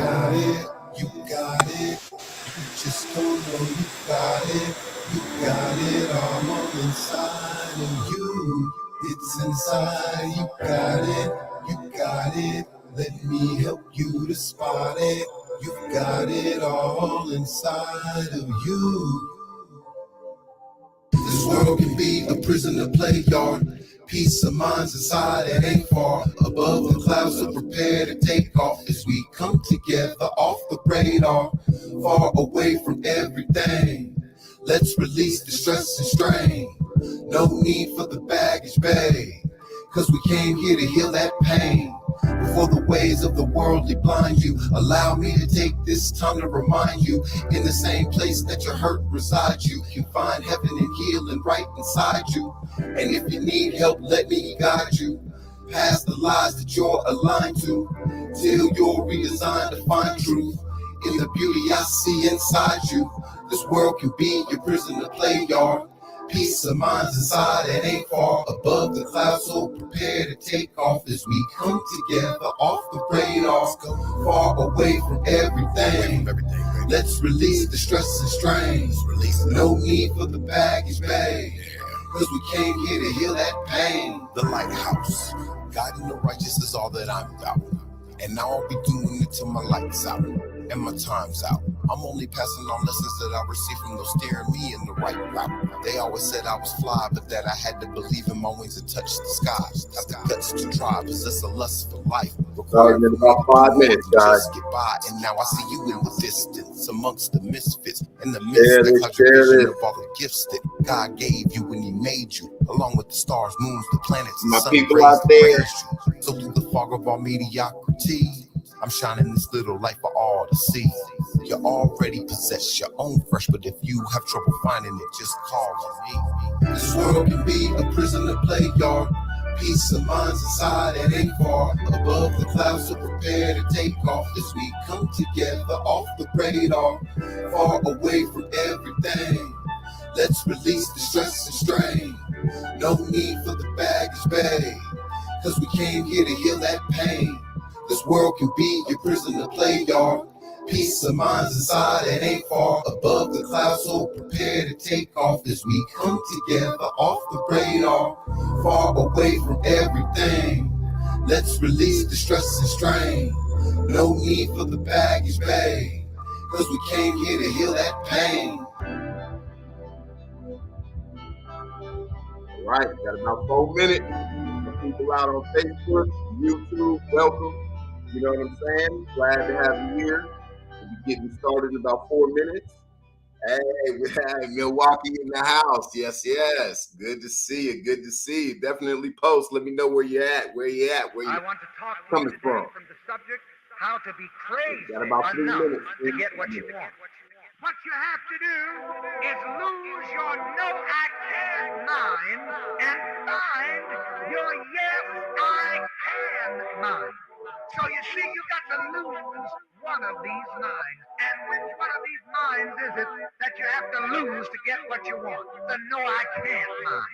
got it, you got it. You just don't know you got it. You got it all inside of you. It's inside, you got it, you got it. Let me help you to spot it. You've got it all inside of you. This world can be a prison, a play yard. Peace of mind's inside and ain't far above the clouds, so prepare to take off as we come together off the radar, far away from everything. Let's release the stress and strain. No need for the baggage bay, cause we came here to heal that pain. Before the ways of the worldly blind you, allow me to take this time to remind you, in the same place that your hurt resides, you can find heaven and healing right inside you. And if you need help, let me guide you past the lies that you're aligned to, till you're redesigned to find truth in the beauty I see inside you. This world can be your prison, a play yard. Peace of mind's inside and ain't far above the clouds, so prepare to take off as we come together off the radar, far away from everything. Let's release the stress and strain. No need for the baggage bay, cause we came here to heal that pain. The lighthouse, guiding the righteous is all that I'm about. And now I'll be doing it till my light's out and my time's out. I'm only passing on lessons that I received from those steering me in the right route. They always said I was fly, but that I had to believe in my wings and touch the skies. Got the guts to try, possess a lust for life. Required about 5 minutes, guys. Just get by, and now I see you in the distance, amongst the misfits, in the midst of the contribution of all the gifts that God gave you when He made you, along with the stars, moons, the planets, and my sun people rays out there. So through the fog of all mediocrity, I'm shining this little light for all to see. You already possess your own fresh, but if you have trouble finding it, just call on me. This world can be a prison, a play yard. Peace of mind's inside and ain't far above the clouds, so prepare to take off as we come together off the radar, far away from everything. Let's release the stress and strain. No need for the baggage bay, cause we came here to heal that pain. This world can be your prison, a play yard. Peace of mind's inside and ain't far above the clouds, so prepare to take off as we come together off the radar, far away from everything. Let's release the stress and strain. No need for the baggage bay, cause we came here to heal that pain. All right, got about 4 minutes. People out on Facebook, YouTube, welcome. You know what I'm saying? Glad to have you here. We'll be getting started in about 4 minutes. Hey, we have Milwaukee in the house. Yes, yes. Good to see you. Good to see you. Definitely post. Let me know where you're at. Where you at? Where you I want to talk coming from the subject, how to be crazy got about 3 enough minutes to get what you want. What you have to do is lose your no I can't mind and find your yes I can mind. So you see, you got to lose one of these minds. And which one of these minds is it that you have to lose to get what you want? The no I can't mind.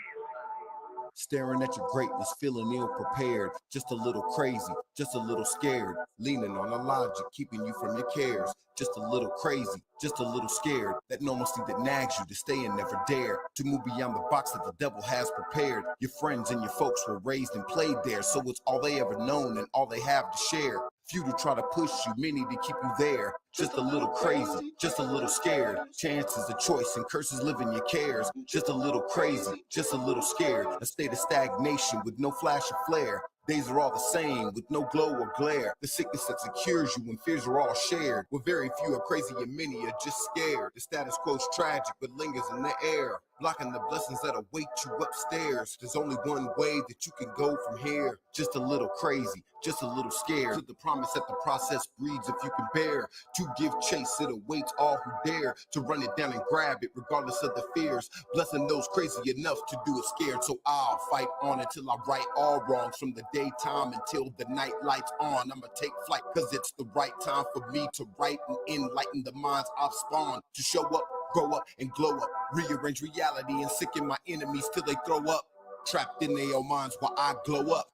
Staring at your greatness, feeling ill-prepared, just a little crazy, just a little scared, leaning on a logic, keeping you from your cares, just a little crazy, just a little scared, that normalcy that nags you to stay and never dare to move beyond the box that the devil has prepared. Your friends and your folks were raised and played there, so it's all they ever known and all they have to share. Few to try to push you, many to keep you there. Just a little crazy, just a little scared. Chances of choice and curses live in your cares. Just a little crazy, just a little scared. A state of stagnation with no flash or flare. Days are all the same with no glow or glare. The sickness that secures you when fears are all shared. Where very few are crazy and many are just scared. The status quo's tragic but lingers in the air, blocking the blessings that await you upstairs. There's only one way that you can go from here. Just a little crazy, just a little scared. To the promise that the process breeds if you can bear. To give chase, it awaits all who dare to run it down and grab it regardless of the fears. Blessing those crazy enough to do it scared. So I'll fight on until I right all wrongs, from the daytime until the night lights on. I'ma take flight cause it's the right time for me to write and enlighten the minds I've spawned. To show up, grow up, and glow up. Rearrange reality and sicken my enemies till they throw up. Trapped in their own minds while I glow up.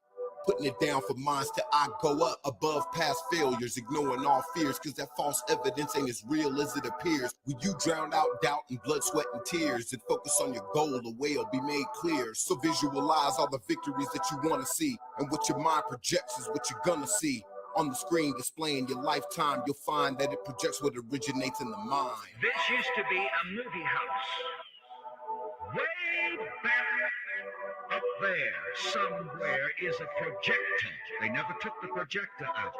Putting it down for minds till I go up above past failures, ignoring all fears, cause that false evidence ain't as real as it appears. When you drown out doubt and blood, sweat, and tears, and focus on your goal, the way will be made clear. So visualize all the victories that you want to see, and what your mind projects is what you're gonna see. On the screen displaying your lifetime, you'll find that it projects what originates in the mind. This used to be a movie house. Way back up there somewhere is a projector. They never took the projector out.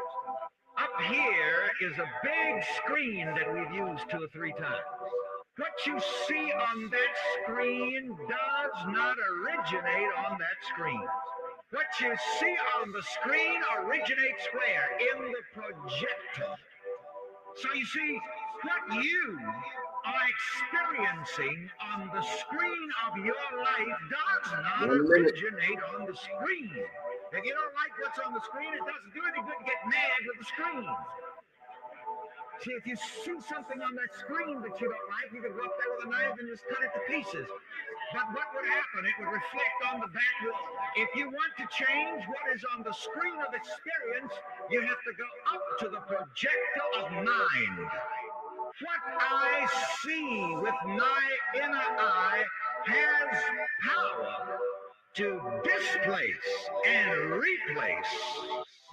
Up here is a big screen that we've used 2 or 3 times. What you see on that screen does not originate on that screen. What you see on the screen originates where? In the projector. So you see, what you are experiencing on the screen of your life does not originate on the screen. If you don't like what's on the screen, it doesn't do any good to get mad with the screen. See, if you see something on that screen that you don't like, you can go up there with a knife and just cut it to pieces. But what would happen? It would reflect on the back wall. If you want to change what is on the screen of experience, you have to go up to the projector of mind. What I see with my inner eye has power to displace and replace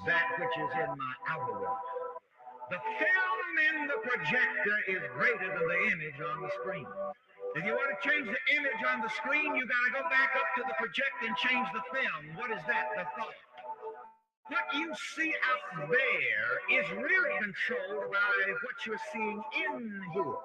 that which is in my outer world. The film in the projector is greater than the image on the screen. If you want to change the image on the screen, you got to go back up to the projector and change the film. What is that? The thought. What you see out there is really controlled by what you're seeing in here.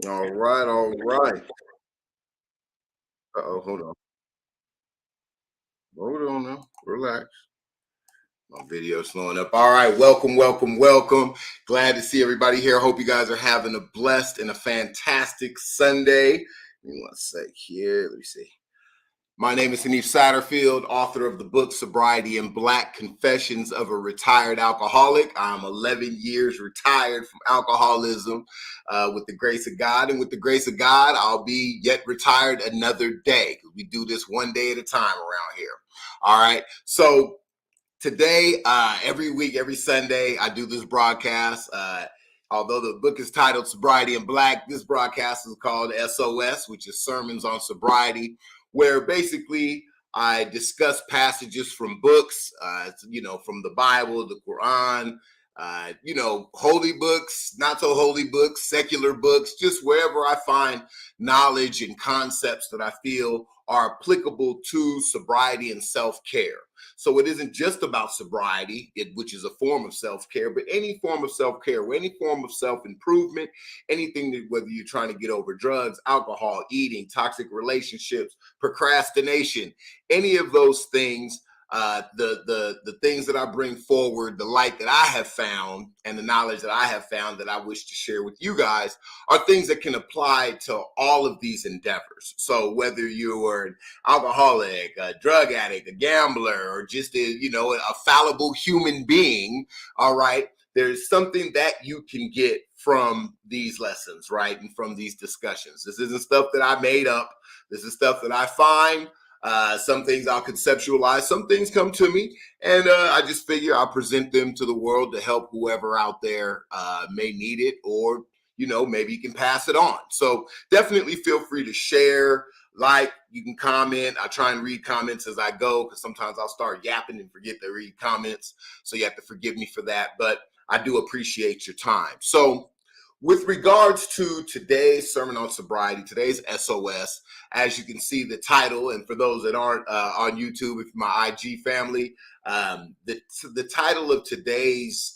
All right, all right. Uh-oh, hold on. Hold on now. Relax. My video's slowing up. All right, welcome, welcome, welcome. Glad to see everybody here. Hope you guys are having a blessed and a fantastic Sunday. Give me one sec here. Let me see. My name is Hanif Satterfield, author of the book Sobriety and Black Confessions of a Retired Alcoholic. I'm 11 years retired from alcoholism with the grace of God. And with the grace of God, I'll be yet retired another day. We do this one day at a time around here. All right. So today, every week, every Sunday, I do this broadcast. Although the book is titled Sobriety and Black, this broadcast is called SOS, which is Sermons on Sobriety, where basically I discuss passages from books, from the Bible, the Quran, holy books, not so holy books, secular books, just wherever I find knowledge and concepts that I feel are applicable to sobriety and self-care. So it isn't just about sobriety, which is a form of self-care, but any form of self-care or any form of self-improvement, anything that, whether you're trying to get over drugs, alcohol, eating, toxic relationships, procrastination, any of those things, the things that I bring forward, the light that I have found and the knowledge that I have found that I wish to share with you guys are things that can apply to all of these endeavors. So whether you're an alcoholic, a drug addict, a gambler, or just a fallible human being, all right, there's something that you can get from these lessons, right? And from these discussions. This isn't stuff that I made up. This is stuff that I find. Some things I'll conceptualize, some things come to me, and I just figure I'll present them to the world to help whoever out there may need it, or, maybe you can pass it on. So definitely feel free to share, you can comment. I try and read comments as I go, because sometimes I'll start yapping and forget to read comments. So you have to forgive me for that, but I do appreciate your time. So with regards to today's Sermon on Sobriety, today's SOS, as you can see the title, and for those that aren't on YouTube, if my IG family, the title of today's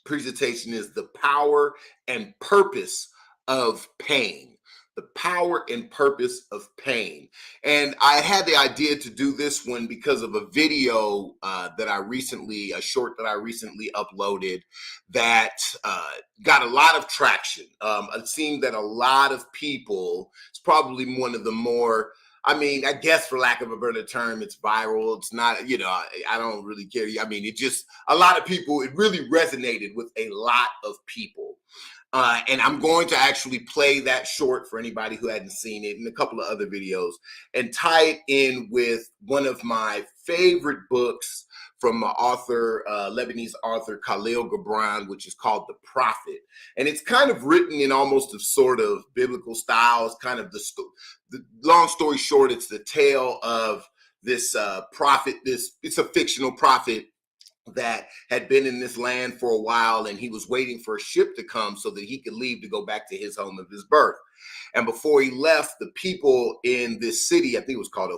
presentation is The Power and Purpose of pain. The power and purpose of pain. And I had the idea to do this one because of a video a short that I recently uploaded that got a lot of traction. It seemed that a lot of people, it's probably one of the more, I mean, I guess for lack of a better term, it's viral. It's not, I don't really care. I mean, a lot of people, it really resonated with a lot of people. And I'm going to actually play that short for anybody who hadn't seen it and a couple of other videos and tie it in with one of my favorite books from Lebanese author Khalil Gibran, which is called The Prophet. And it's kind of written in almost a sort of biblical style. It's kind of the long story short, it's the tale of this prophet. It's a fictional prophet that had been in this land for a while, and he was waiting for a ship to come so that he could leave to go back to his home of his birth. And before he left, the people in this city, I think it was called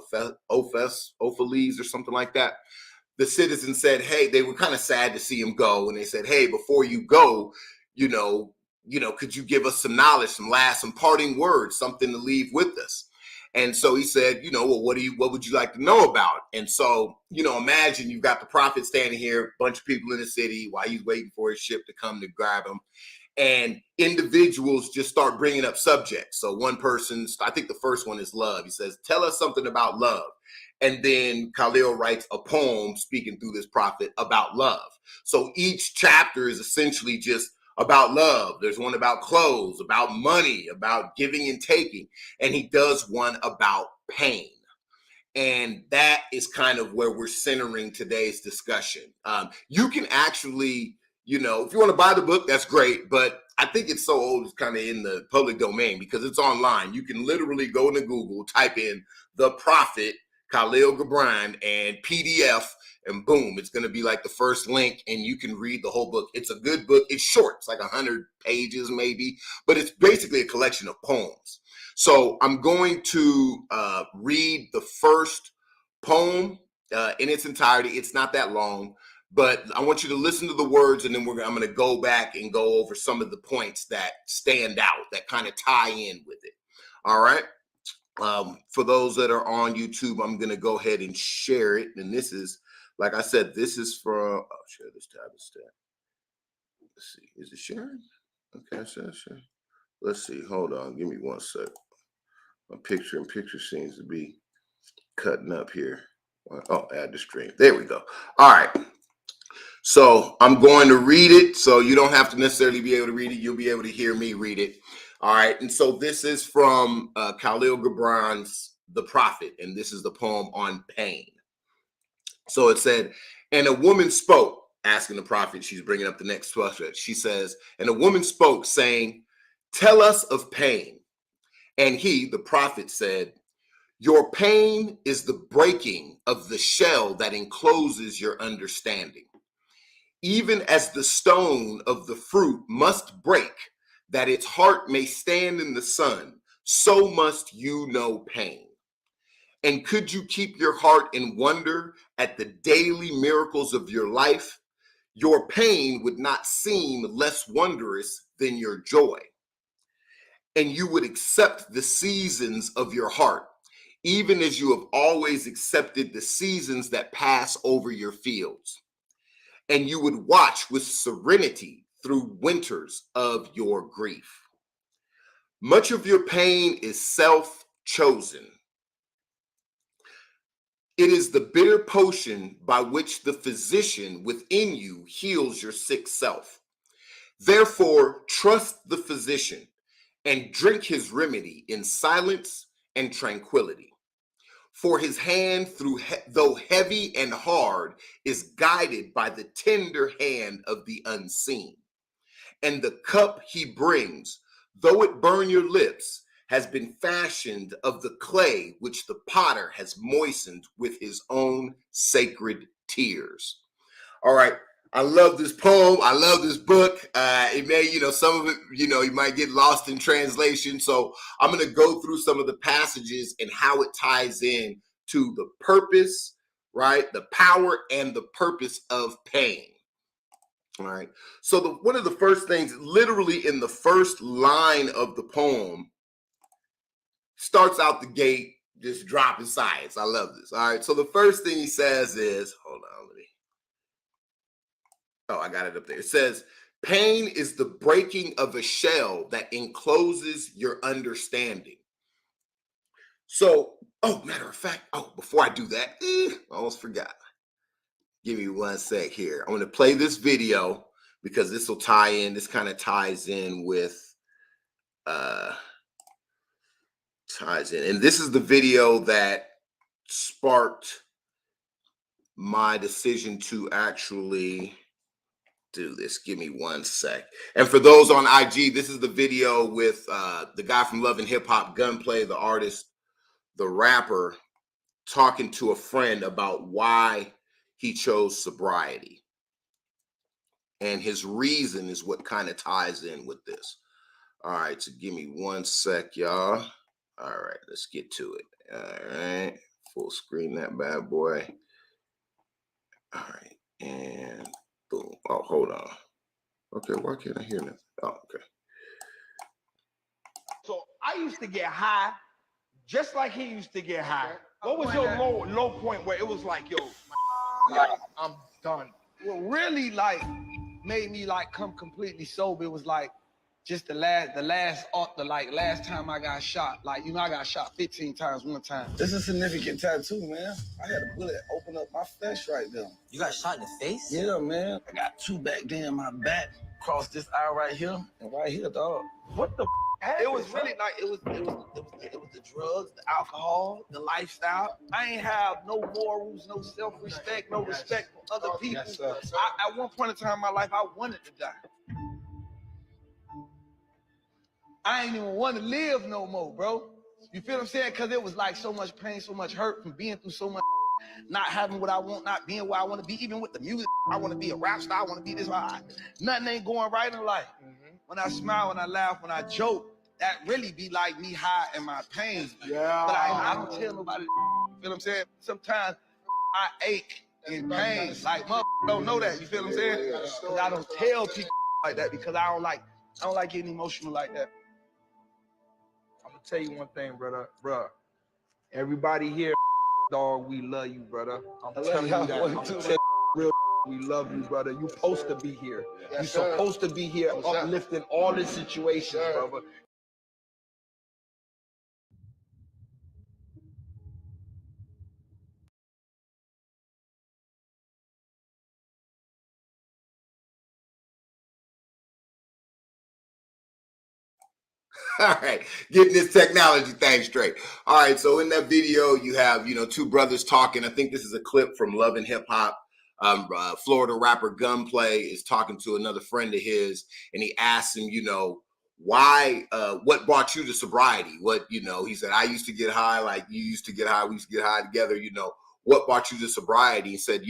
Opheles or something like that, the citizens said, hey, they were kind of sad to see him go. And they said, hey, before you go, could you give us some knowledge, some parting words, something to leave with us? And so he said, well, what would you like to know about? And so, imagine you've got the prophet standing here, a bunch of people in the city while he's waiting for his ship to come to grab him. And individuals just start bringing up subjects. So one person, I think the first one is love. He says, tell us something about love. And then Khalil writes a poem speaking through this prophet about love. So each chapter is essentially just about love. There's one about clothes, about money, about giving and taking. And he does one about pain. And that is kind of where we're centering today's discussion. You can actually, if you want to buy the book, that's great. But I think it's so old, it's kind of in the public domain because it's online. You can literally go into Google, type in The Prophet, Khalil Gibran, and PDF, and boom, it's going to be like the first link, and you can read the whole book. It's a good book. It's short. It's like 100 pages maybe, but it's basically a collection of poems. So I'm going to read the first poem in its entirety. It's not that long, but I want you to listen to the words, and then I'm going to go back and go over some of the points that stand out, that kind of tie in with it. All right. For those that are on YouTube, I'm going to go ahead and share it. And this is, like I said, this is from, I'll share this tab instead. Let's see. Is it sharing? Okay, share. Let's see. Hold on. Give me 1 sec. My picture seems to be cutting up here. Oh, add the stream. There we go. All right. So I'm going to read it. So you don't have to necessarily be able to read it. You'll be able to hear me read it. All right. And so this is from Khalil Gibran's The Prophet. And this is the poem on pain. So it said, and a woman spoke, asking the prophet, she's bringing up the next subject. She says, and a woman spoke saying, tell us of pain. And he, the prophet, said, your pain is the breaking of the shell that encloses your understanding. Even as the stone of the fruit must break, that its heart may stand in the sun, so must you know pain. And could you keep your heart in wonder at the daily miracles of your life, your pain would not seem less wondrous than your joy. And you would accept the seasons of your heart, even as you have always accepted the seasons that pass over your fields. And you would watch with serenity through winters of your grief. Much of your pain is self-chosen. It is the bitter potion by which the physician within you heals your sick self. Therefore, trust the physician and drink his remedy in silence and tranquility. For his hand, though heavy and hard, is guided by the tender hand of the unseen. And the cup he brings, though it burn your lips, has been fashioned of the clay which the potter has moistened with his own sacred tears. All right. I love this poem. I love this book. It may, some of it, you might get lost in translation. So I'm going to go through some of the passages and how it ties in to the purpose, right? The power and the purpose of pain. All right. So one of the first things, literally in the first line of the poem, starts out the gate just dropping science. I love this. All right. So the first thing he says is, hold on, I got it up there. It says, pain is the breaking of a shell that encloses your understanding. So, matter of fact, before I do that, I almost forgot. Give me 1 sec here. I'm going to play this video because this will tie in. This kind of ties in with, And this is the video that sparked my decision to actually do this. Give me 1 sec. And for those on IG, this is the video with the guy from Love and Hip Hop, Gunplay, the artist, the rapper, talking to a friend about why he chose sobriety. And his reason is what kind of ties in with this. All right, so give me 1 sec, y'all. All right, let's get to it. All right, full screen that bad boy. All right, and boom. Oh, hold on. Okay, why can't I hear nothing? Oh, okay. So I used to get high just like he used to get high. What was your low point where it was like, yo, I'm done? What really like made me like come completely sober, it was like just the last time I got shot. Like, you know, I got shot 15 times one time. This is a significant tattoo, man. I had a bullet open up my flesh right there. You got shot in the face? Yeah, man. I got 2 back there in my back, across this eye right here, and right here, dog. What the it was really like it was the drugs, the alcohol, the lifestyle. I ain't have no morals, no self-respect, no respect for other people. Yes, at one point in time in my life, I wanted to die. I ain't even want to live no more, bro. You feel what I'm saying? Because it was like so much pain, so much hurt from being through so much, not having what I want, not being where I want to be, even with the music. I want to be a rap star. I want to be this. Nothing ain't going right in life. When I smile, when I laugh, when I joke, that really be like me high in my pain. Yeah. But I don't tell nobody. You feel what I'm saying? Sometimes I ache in pain. Like, motherfuckers don't know that. You feel what I'm saying? Because I don't tell people like that because I don't like getting emotional like that. I'm gonna tell you one thing, brother. Everybody here, dog, we love you, brother. I'm telling you that. I'm telling you real. We love you, brother. You're supposed to be here. You're supposed to be here uplifting all the situations, brother. All right, getting this technology thing straight. All right, so in that video, you have, 2 brothers talking. I think this is a clip from Love and Hip Hop. Florida rapper Gunplay is talking to another friend of his, and he asks him, why, what brought you to sobriety? What, he said, I used to get high like you used to get high. We used to get high together, what brought you to sobriety? He said,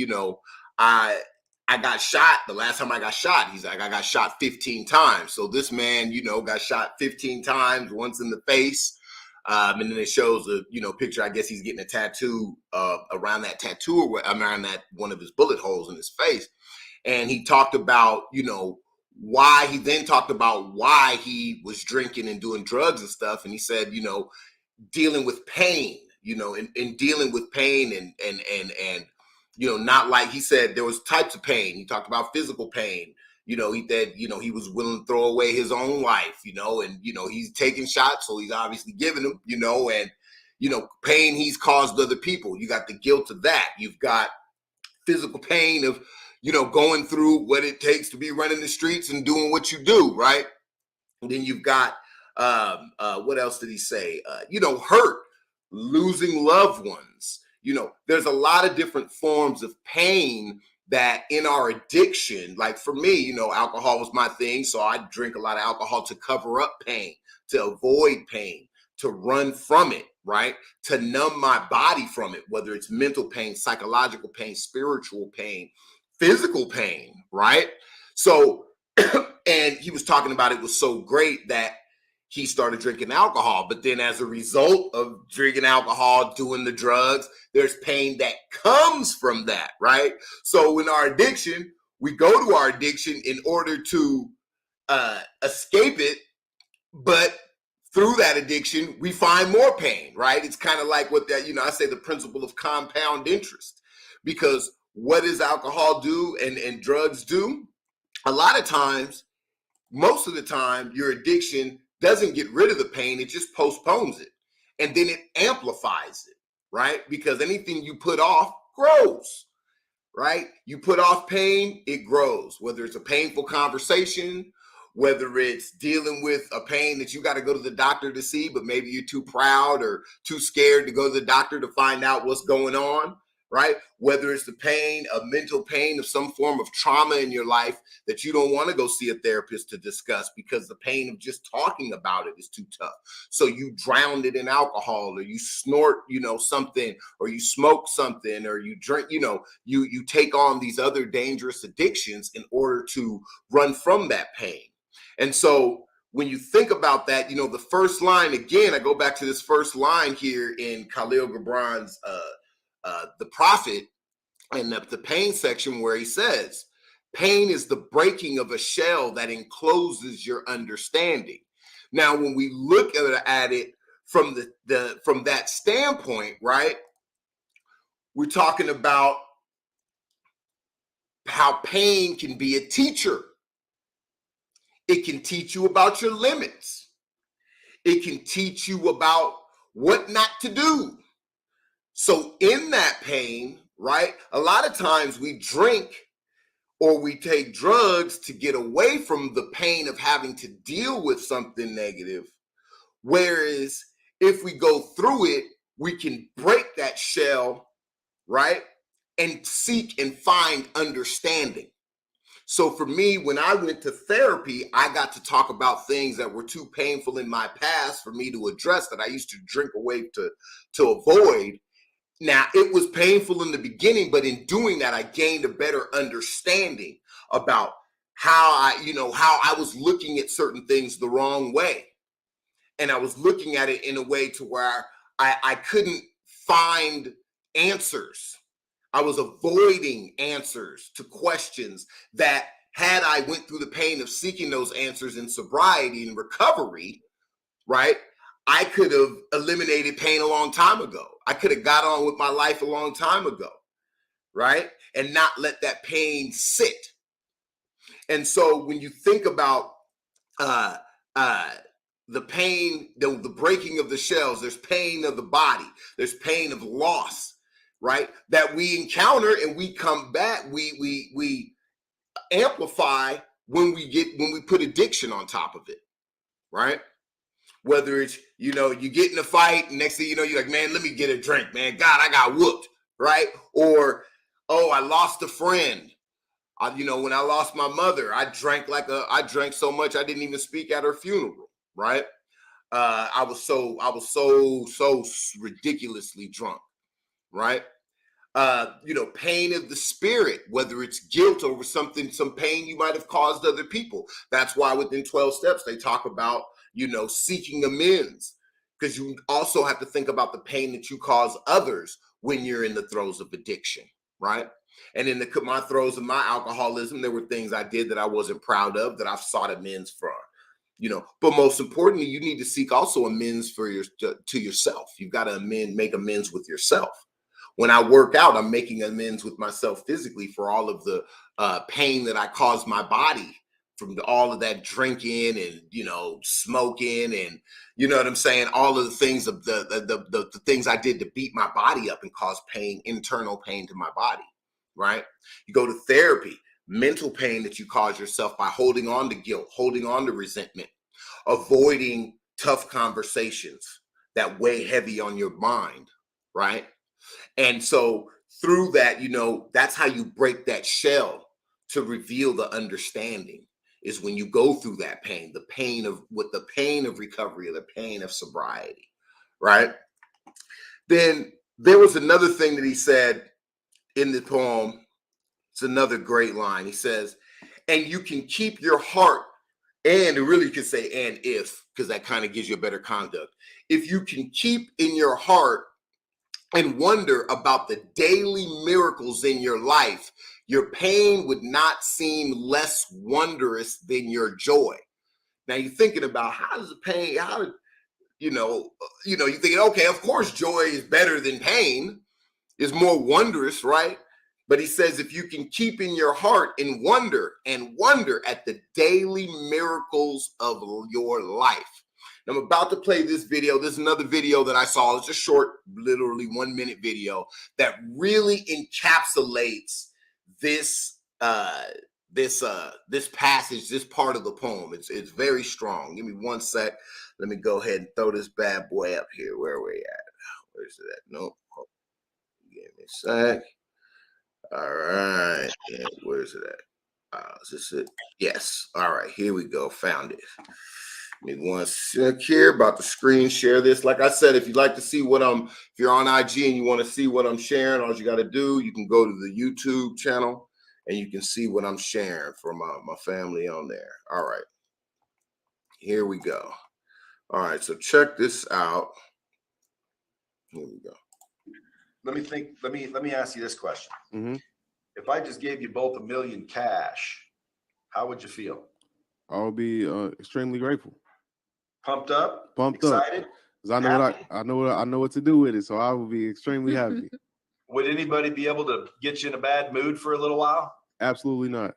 I got shot. The last time I got shot, he's like, I got shot 15 times. So this man, got shot 15 times, once in the face. And then it shows a, picture. I guess he's getting a tattoo around that tattoo or around that one of his bullet holes in his face. And he talked about, why he was drinking and doing drugs and stuff. And he said, dealing with pain, and dealing with pain and not like, he said there was types of pain. He talked about physical pain. He said, he was willing to throw away his own life, and, he's taking shots. So he's obviously giving them, and, pain he's caused other people. You got the guilt of that. You've got physical pain of, going through what it takes to be running the streets and doing what you do. Right. And then you've got, what else did he say? Hurt, losing loved ones. There's a lot of different forms of pain that in our addiction, like for me, alcohol was my thing. So I drink a lot of alcohol to cover up pain, to avoid pain, to run from it, right? To numb my body from it, whether it's mental pain, psychological pain, spiritual pain, physical pain, right? So, and he was talking about it was so great that he started drinking alcohol. But then as a result of drinking alcohol, doing the drugs, there's pain that comes from that, right? So in our addiction, we go to our addiction in order to escape it, but through that addiction, we find more pain, right? It's kind of like what that, I say the principle of compound interest, because what does alcohol do and drugs do? A lot of times, most of the time, your addiction doesn't get rid of the pain, it just postpones it. And then it amplifies it, right? Because anything you put off grows, right? You put off pain, it grows, whether it's a painful conversation, whether it's dealing with a pain that you got to go to the doctor to see, but maybe you're too proud or too scared to go to the doctor to find out what's going on, right? Whether it's the pain, a mental pain of some form of trauma in your life that you don't want to go see a therapist to discuss because the pain of just talking about it is too tough. So you drown it in alcohol, or you snort, something, or you smoke something, or you drink, you take on these other dangerous addictions in order to run from that pain. And so when you think about that, the first line, again, I go back to this first line here in Khalil Gibran's The Prophet, and the pain section, where he says, pain is the breaking of a shell that encloses your understanding. Now, when we look at it from from that standpoint, right, we're talking about how pain can be a teacher. It can teach you about your limits. It can teach you about what not to do. So in that pain, right, a lot of times we drink or we take drugs to get away from the pain of having to deal with something negative. Whereas if we go through it, we can break that shell, right, and seek and find understanding. So for me, when I went to therapy, I got to talk about things that were too painful in my past for me to address, that I used to drink away to avoid. Now, it was painful in the beginning, but in doing that, I gained a better understanding about how I was looking at certain things the wrong way. And I was looking at it in a way to where I couldn't find answers. I was avoiding answers to questions that, had I went through the pain of seeking those answers in sobriety and recovery, right, I could have eliminated pain a long time ago. I could have got on with my life a long time ago, right, and not let that pain sit. And so when you think about the pain, the breaking of the shells, there's pain of the body, there's pain of loss, right, that we encounter, and we come back, we amplify when we put addiction on top of it, right? Whether it's, you get in a fight, and next thing you know, you're like, man, let me get a drink, man. God, I got whooped, right? Or, oh, I lost a friend. When I lost my mother, I drank so much I didn't even speak at her funeral, right? I was so ridiculously drunk, right? Pain of the spirit, whether it's guilt over some pain you might have caused other people. That's why within 12 steps, they talk about, seeking amends, because you also have to think about the pain that you cause others when you're in the throes of addiction, right? And in my throes of my alcoholism, there were things I did that I wasn't proud of, that I've sought amends for. But most importantly, you need to seek also amends to yourself. You've got to make amends with yourself. When I work out, I'm making amends with myself physically for all of the pain that I caused my body from all of that drinking and, smoking and, what I'm saying? All of the things of the things I did to beat my body up and cause pain, internal pain to my body, right? You go to therapy, mental pain that you cause yourself by holding on to guilt, holding on to resentment, avoiding tough conversations that weigh heavy on your mind, right? And so through that, that's how you break that shell to reveal the understanding, is when you go through that pain, the pain of recovery, or the pain of sobriety, right? Then there was another thing that he said in the poem. It's another great line. He says, and you can keep your heart, and it really could say, and if, because that kind of gives you a better conduct. If you can keep in your heart and wonder about the daily miracles in your life, your pain would not seem less wondrous than your joy. Now you're thinking about how does the pain, you're thinking, okay, of course joy is better than pain, is more wondrous, right? But he says, if you can keep in your heart and wonder at the daily miracles of your life. I'm about to play this video. This is another video that I saw. It's a short, literally 1 minute video that really encapsulates this passage, this part of the poem. It's very strong. Give me 1 sec. Let me go ahead and throw this bad boy up here. Where are we at? Where's it at? Nope. Give me a sec. All right. Yeah, where's it at? Is this it? Yes. All right. Here we go. Found it. Give me 1 sec here. About to screen share this. Like I said, if you'd like to see what if you're on IG and you want to see what I'm sharing, all you got to do, you can go to the YouTube channel and you can see what I'm sharing for my family on there. All right. Here we go. All right. So check this out. Here we go. Let me ask you this question. Mm-hmm. If I just gave you both $1 million cash, how would you feel? I'll be extremely grateful. Pumped up? Pumped excited? up. Because I know what to do with it. So I will be extremely happy. Would anybody be able to get you in a bad mood for a little while? Absolutely not.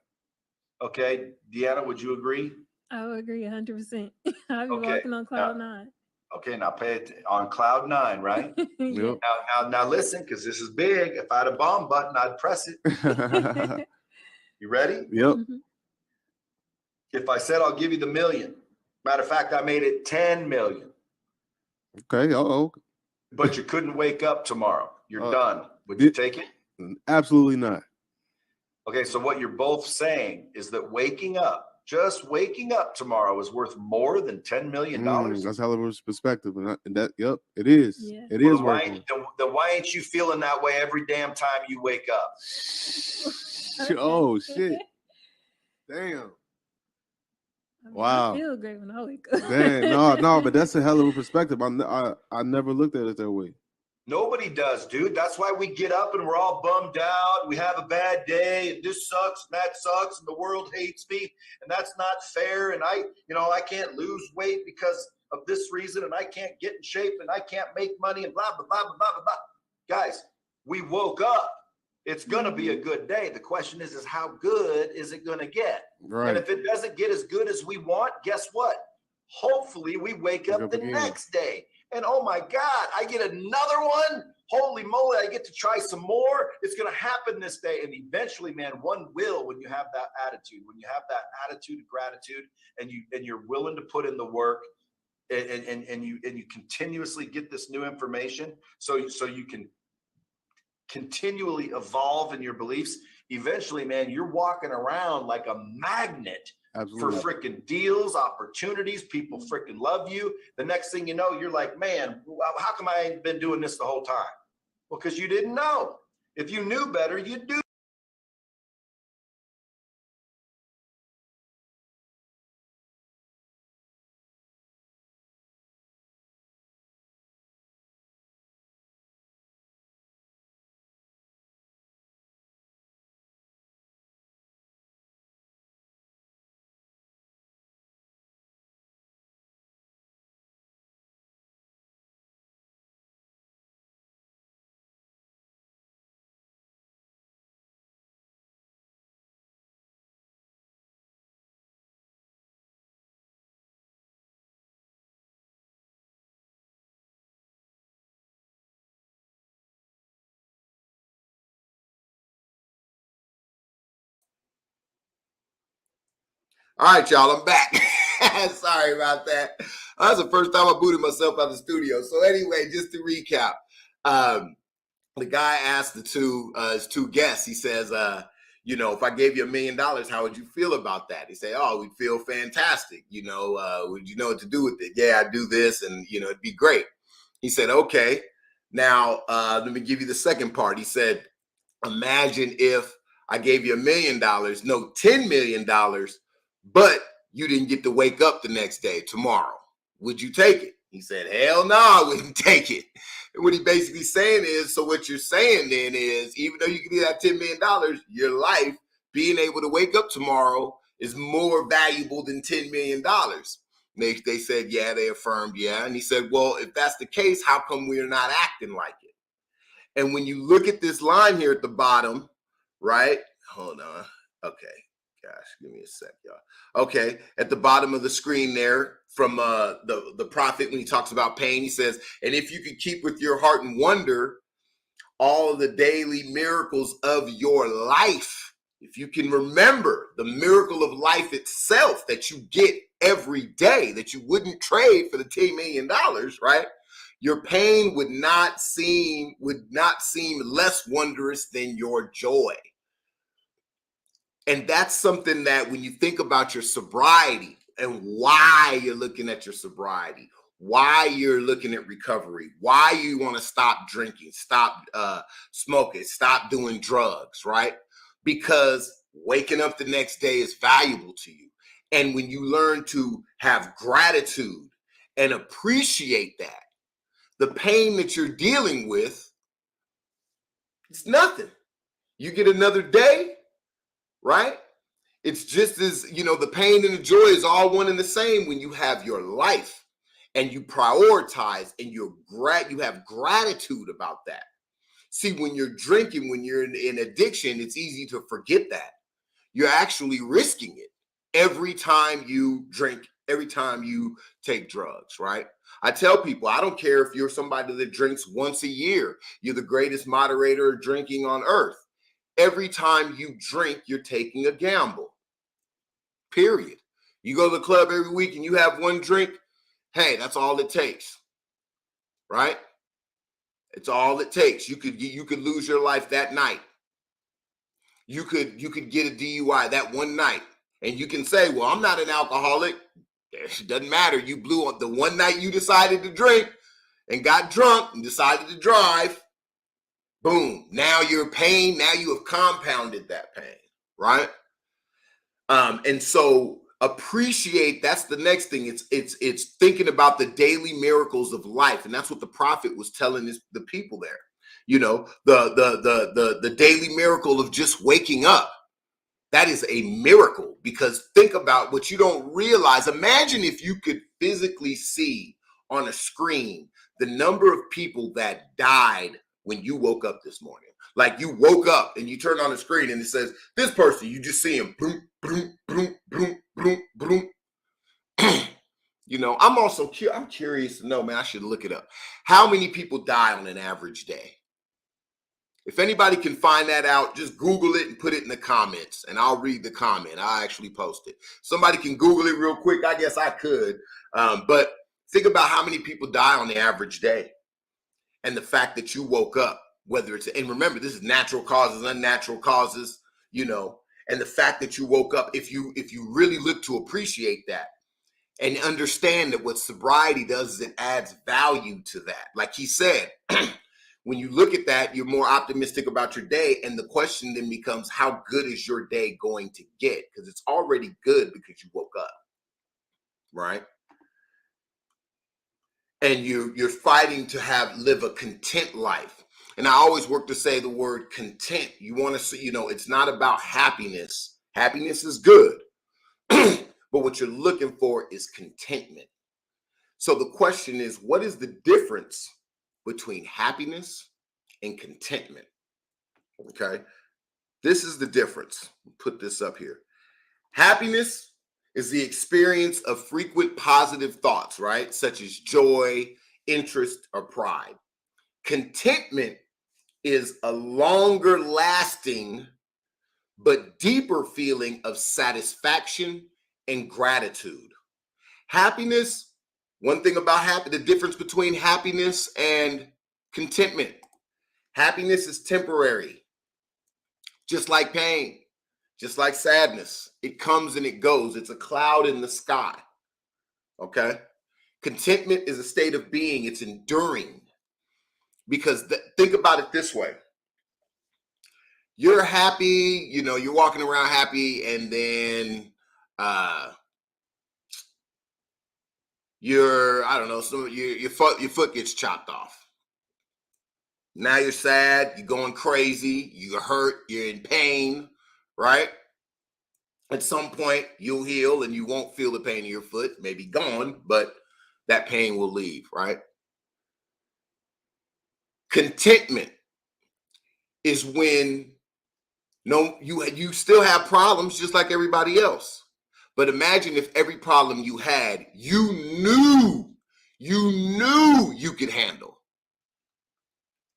Okay. Deanna, would you agree? I would agree 100%. I'll be Okay. walking on cloud 9. Okay, now pay it on cloud 9, right? Yep. Now listen, because this is big. If I had a bomb button, I'd press it. You ready? Yep. Mhm. If I said I'll give you the $1 million, matter of fact, I made it 10 million. Okay. Uh-oh. But you couldn't wake up tomorrow. You're done. Would you take it? Absolutely not. Okay, so what you're both saying is that just waking up tomorrow is worth more than $10 million. That's hell of a perspective. And that, yep, it is. Yeah. It is Well, working. then why ain't you feeling that way every damn time you wake up? Oh, shit. Damn. Wow. I feel great when I wake up. Damn, no, but that's a hell of a perspective. I never looked at it that way. Nobody does, dude. That's why we get up and we're all bummed out. We have a bad day, and this sucks, and that sucks, and the world hates me, and that's not fair. And I can't lose weight because of this reason, and I can't get in shape, and I can't make money, and blah, blah, blah, blah, blah, blah. Guys, we woke up. It's going to be a good day. The question is how good is it going to get? Right. And if it doesn't get as good as we want, guess what? Hopefully we wake up the next day. And oh my God, I get another one. Holy moly, I get to try some more. It's going to happen this day. And eventually, man, one will, when you have that attitude, when you have that attitude of gratitude and you're willing to put in the work and you continuously get this new information so you can continually evolve in your beliefs. Eventually, man, you're walking around like a magnet. Absolutely. For freaking deals, opportunities. People freaking love you. The next thing you know, you're like, man, how come I ain't been doing this the whole time? Well, because you didn't know. If you knew better, you'd do. All right, y'all, I'm back. Sorry about that. That's the first time I booted myself out of the studio. So anyway, just to recap, the guy asked his two guests, he says, if I gave you $1 million, how would you feel about that? He said, oh, we'd feel fantastic. Would you know what to do with it? Yeah, I do this and, it'd be great. He said, okay, now let me give you the second part. He said, imagine if I gave you $1 million, no, $10 million, but you didn't get to wake up the next day, tomorrow. Would you take it? He said, hell no, I wouldn't take it. And what he basically saying is, so what you're saying then is, even though you can get that $10 million, your life, being able to wake up tomorrow is more valuable than $10 million. They said, yeah, they affirmed, yeah. And he said, well, if that's the case, how come we're not acting like it? And when you look at this line here at the bottom, right? Hold on. Okay. Gosh, give me a sec, y'all. Okay. At the bottom of the screen there from the prophet, when he talks about pain, he says, and if you could keep with your heart and wonder all the daily miracles of your life, if you can remember the miracle of life itself that you get every day, that you wouldn't trade for the $10 million, right? Your pain would not seem less wondrous than your joy. And that's something that when you think about your sobriety and why you're looking at your sobriety, why you're looking at recovery, why you want to stop drinking, stop smoking, stop doing drugs, right? Because waking up the next day is valuable to you. And when you learn to have gratitude and appreciate that, the pain that you're dealing with, it's nothing. You get another day, right? It's just as, the pain and the joy is all one and the same when you have your life and you prioritize and you have gratitude about that. See, when you're drinking, when you're in addiction, it's easy to forget that. You're actually risking it every time you drink, every time you take drugs, right? I tell people, I don't care if you're somebody that drinks once a year. You're the greatest moderator of drinking on earth. Every time you drink, you're taking a gamble, period. You go to the club every week and you have one drink, hey, that's all it takes, right? It's all it takes. You could lose your life that night. You could get a DUI that one night. And you can say, well, I'm not an alcoholic. It doesn't matter. You blew on the one night you decided to drink and got drunk and decided to drive. Boom. Now you're pain. Now you have compounded that pain, right? And so appreciate, that's the next thing. It's thinking about the daily miracles of life. And that's what the prophet was telling the people there. The daily miracle of just waking up. That is a miracle, because think about what you don't realize. Imagine if you could physically see on a screen the number of people that died when you woke up this morning. Like you woke up and you turn on the screen and it says, this person, you just see him, boom, boom, boom, boom, boom, boom. I'm curious to know, man, I should look it up. How many people die on an average day? If anybody can find that out, just Google it and put it in the comments, and I'll read the comment. I'll actually post it. Somebody can Google it real quick. I guess I could. But think about how many people die on the average day, and the fact that you woke up, whether it's, and remember, this is natural causes, unnatural causes, and the fact that you woke up, if you really look to appreciate that and understand that what sobriety does is it adds value to that. Like he said, when you look at that, you're more optimistic about your day. And the question then becomes, how good is your day going to get? Because it's already good because you woke up, right? And you're fighting to live a content life. And I always work to say the word content. You want to see, it's not about happiness. Happiness is good. But what you're looking for is contentment. So the question is, what is the difference between happiness and contentment? Okay, this is the difference. Put this up here. Happiness is the experience of frequent positive thoughts, right? Such as joy, interest, or pride. Contentment is a longer lasting but deeper feeling of satisfaction and gratitude. Happiness, one thing about the difference between happiness and contentment. Happiness is temporary, just like pain, just like sadness. It comes and it goes. It's a cloud in the sky, okay? Contentment is a state of being. It's enduring, because think about it this way. You're happy, you're walking around happy, and then your foot gets chopped off. Now you're sad, you're going crazy, you're hurt, you're in pain, right? At some point, you'll heal and you won't feel the pain in your foot. It may be gone, but that pain will leave, right? Contentment is when you still have problems just like everybody else. But imagine if every problem you had, you knew you could handle.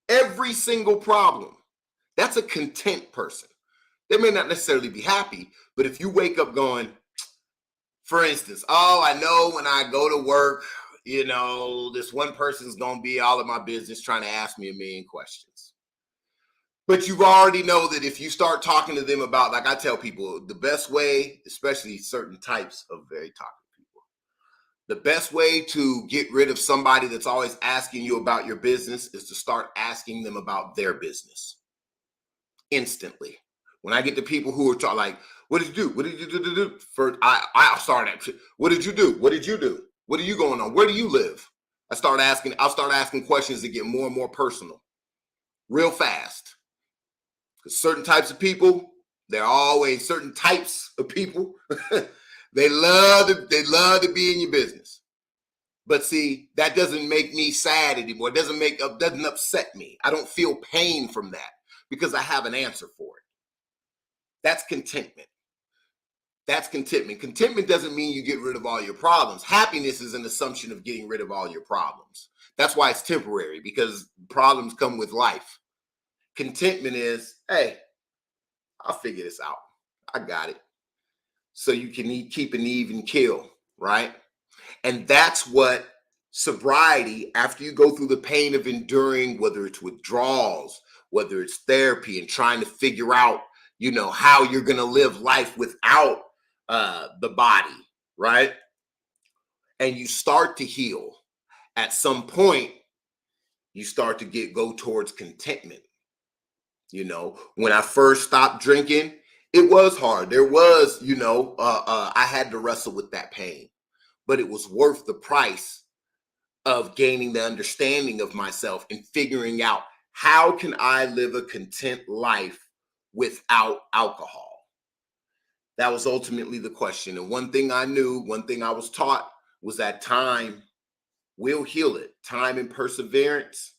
Every single problem. That's a content person. They may not necessarily be happy, but if you wake up going, for instance, oh, I know when I go to work, this one person's going to be all of my business trying to ask me a million questions. But you already know that if you start talking to them about, like I tell people, the best way, especially certain types of very talkative people, the best way to get rid of somebody that's always asking you about your business is to start asking them about their business instantly. When I get to people who are talking like, what did you do? What did you do? I'll start at, what did you do? What did you do? What are you going on? Where do you live? I'll start asking questions that get more and more personal real fast. Because certain types of people, they're always certain types of people. They love to be in your business. But see, that doesn't make me sad anymore. It doesn't upset me. I don't feel pain from that because I have an answer for it. That's contentment. That's contentment. Contentment doesn't mean you get rid of all your problems. Happiness is an assumption of getting rid of all your problems. That's why it's temporary, because problems come with life. Contentment is, hey, I'll figure this out. I got it. So you can keep an even keel, right? And that's what sobriety, after you go through the pain of enduring, whether it's withdrawals, whether it's therapy and trying to figure out, how you're going to live life without the body, right? And you start to heal. At some point, you start to go towards contentment. When I first stopped drinking, it was hard. There was, I had to wrestle with that pain, but it was worth the price of gaining the understanding of myself and figuring out how can I live a content life without alcohol. That was ultimately the question. And one thing I knew, one thing I was taught was that time will heal it. Time and perseverance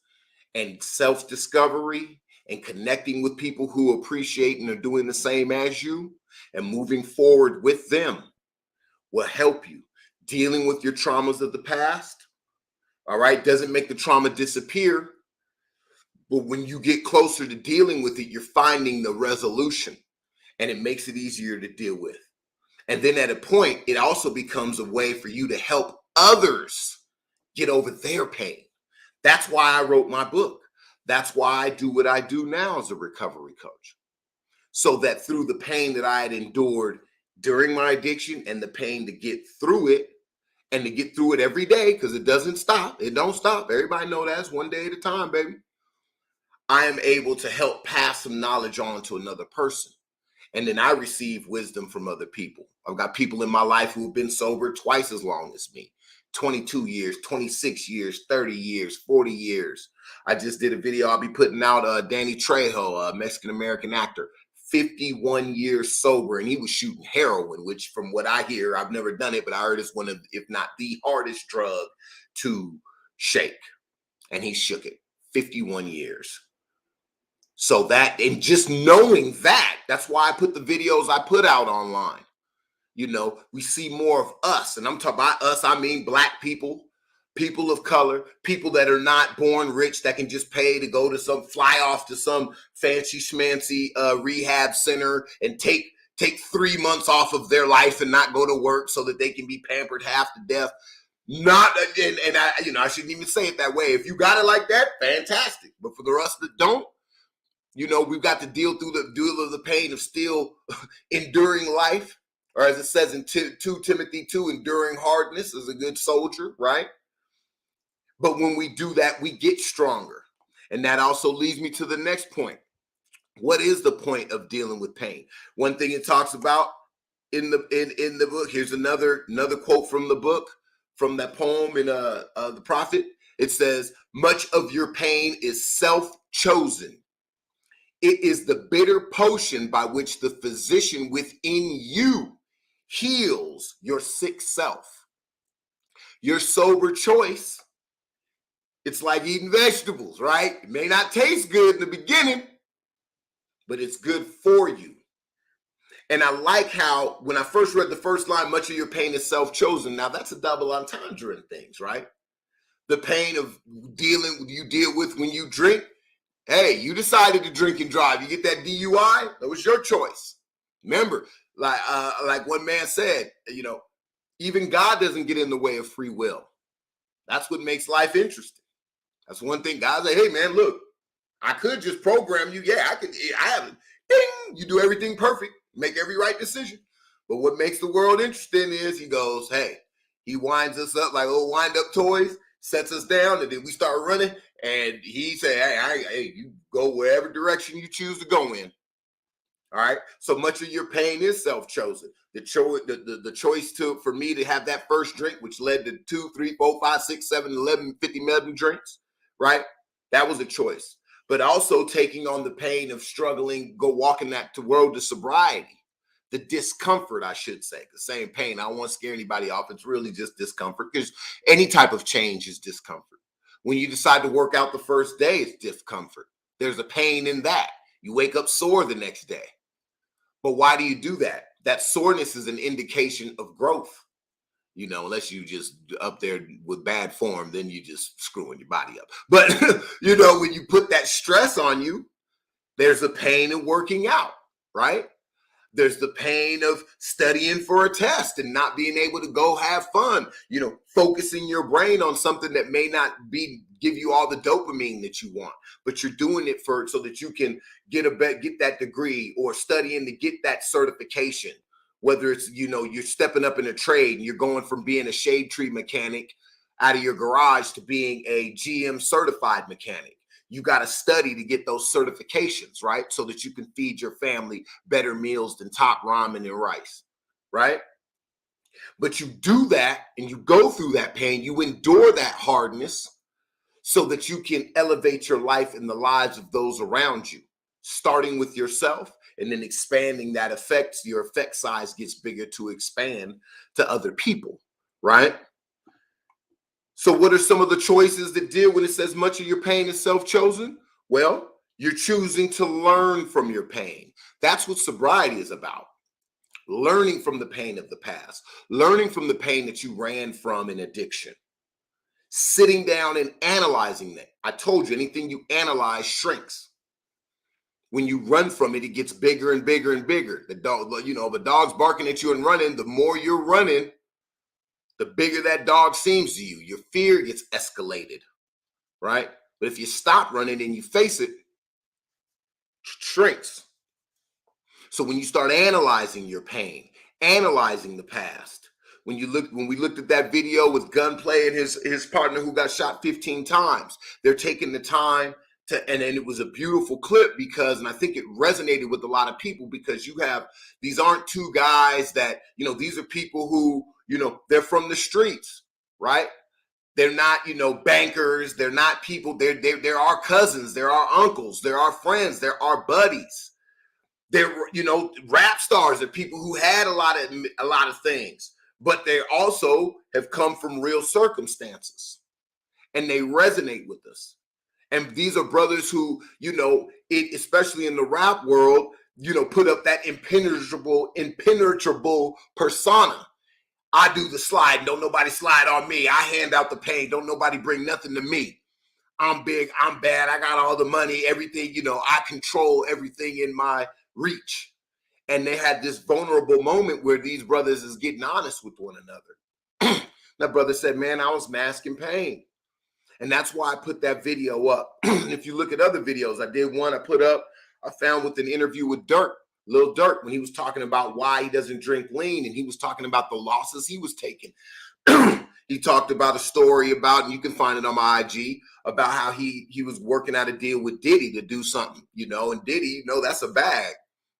and self-discovery and connecting with people who appreciate and are doing the same as you and moving forward with them will help you. Dealing with your traumas of the past, all right, doesn't make the trauma disappear. But when you get closer to dealing with it, you're finding the resolution and it makes it easier to deal with. And then at a point, it also becomes a way for you to help others get over their pain. That's why I wrote my book. That's why I do what I do now as a recovery coach. So that through the pain that I had endured during my addiction and the pain to get through it and to get through it every day, because it doesn't stop. It don't stop. Everybody know that's one day at a time, baby. I am able to help pass some knowledge on to another person. And then I receive wisdom from other people. I've got people in my life who have been sober twice as long as me. 22 years, 26 years, 30 years, 40 years. I just did a video I'll be putting out, Danny Trejo, a Mexican-American actor, 51 years sober, and he was shooting heroin, which from what I hear, I've never done it, but I heard it's one of, if not the hardest drug to shake. And he shook it, 51 years. So that, and just knowing that, that's why I put the videos I put out online. We see more of us, and I'm talking about us, I mean Black people, people of color, people that are not born rich that can just pay to go to fly off to some fancy schmancy rehab center and take 3 months off of their life and not go to work so that they can be pampered half to death. I shouldn't even say it that way. If you got it like that, fantastic. But for the rest that don't, we've got to deal through the pain of still enduring life. Or as it says in 2 Timothy 2, enduring hardness as a good soldier, right? But when we do that, we get stronger. And that also leads me to the next point. What is the point of dealing with pain? One thing it talks about in the book, here's another quote from the book, from that poem in the prophet. It says, much of your pain is self-chosen. It is the bitter potion by which the physician within you heals your sick self. Your sober choice, it's like eating vegetables, right? It may not taste good in the beginning, but it's good for you. And I like how when I first read the first line, much of your pain is self-chosen. Now that's a double entendre in things, right? The pain of you deal with when you drink. Hey, you decided to drink and drive. You get that DUI, that was your choice. Remember, like one man said, even God doesn't get in the way of free will. That's what makes life interesting. That's one thing. God's like, hey man, look, I could just program you. Yeah, I have it. Ding, you do everything perfect, make every right decision. But what makes the world interesting is he goes, hey, he winds us up like little wind-up toys, sets us down, and then we start running. And he said, hey, you go wherever direction you choose to go in. All right. So much of your pain is self-chosen. The choice for me to have that first drink, which led to 2, 3, 4, 5, 6, 7, 11, 50 million drinks, right? That was a choice. But also taking on the pain of struggling, walking that road to sobriety. The discomfort, I should say, the same pain. I don't want to scare anybody off. It's really just discomfort, because any type of change is discomfort. When you decide to work out the first day, it's discomfort. There's a pain in that. You wake up sore the next day. But why do you do that? That soreness is an indication of growth. Unless you just up there with bad form, then you just screwing your body up. But, when you put that stress on you, there's a pain in working out, right? There's the pain of studying for a test and not being able to go have fun, focusing your brain on something that may not give you all the dopamine that you want, but you're doing it so that you can get that degree, or studying to get that certification. Whether it's, you're stepping up in a trade and you're going from being a shade tree mechanic out of your garage to being a GM certified mechanic. You got to study to get those certifications, right? So that you can feed your family better meals than top ramen and rice, right? But you do that and you go through that pain, you endure that hardness so that you can elevate your life and the lives of those around you, starting with yourself and then expanding that effect. Your effect size gets bigger to expand to other people, right? So what are some of the choices that deal when it says much of your pain is self-chosen? Well, you're choosing to learn from your pain. That's what sobriety is about. Learning from the pain of the past, learning from the pain that you ran from in addiction, sitting down and analyzing that. I told you, anything you analyze shrinks. When you run from it, it gets bigger and bigger and bigger. The dog, if a dog's barking at you and running, the more you're running, the bigger that dog seems to you. Your fear gets escalated, right? But if you stop running and you face it, it shrinks. So when you start analyzing your pain, analyzing the past, when we looked at that video with Gunplay and his partner who got shot 15 times, they're taking the time and it was a beautiful clip and I think it resonated with a lot of people, because these aren't two guys that, these are people who, they're from the streets, right? They're not, bankers. They're not people. They're our cousins. They're our uncles. They're our friends. They're our buddies. They're, rap stars are people who had a lot of things, but they also have come from real circumstances and they resonate with us. And these are brothers who, especially in the rap world, put up that impenetrable persona. I do the slide. Don't nobody slide on me. I hand out the pain. Don't nobody bring nothing to me. I'm big. I'm bad. I got all the money, everything, I control everything in my reach. And they had this vulnerable moment where these brothers is getting honest with one another. That brother said, man, I was masking pain. And that's why I put that video up. And if you look at other videos, I did one I found with an interview with Lil Durk, when he was talking about why he doesn't drink lean, and he was talking about the losses he was taking. He talked about a story and you can find it on my IG, about how he was working out a deal with Diddy to do something, and Diddy, that's a bag.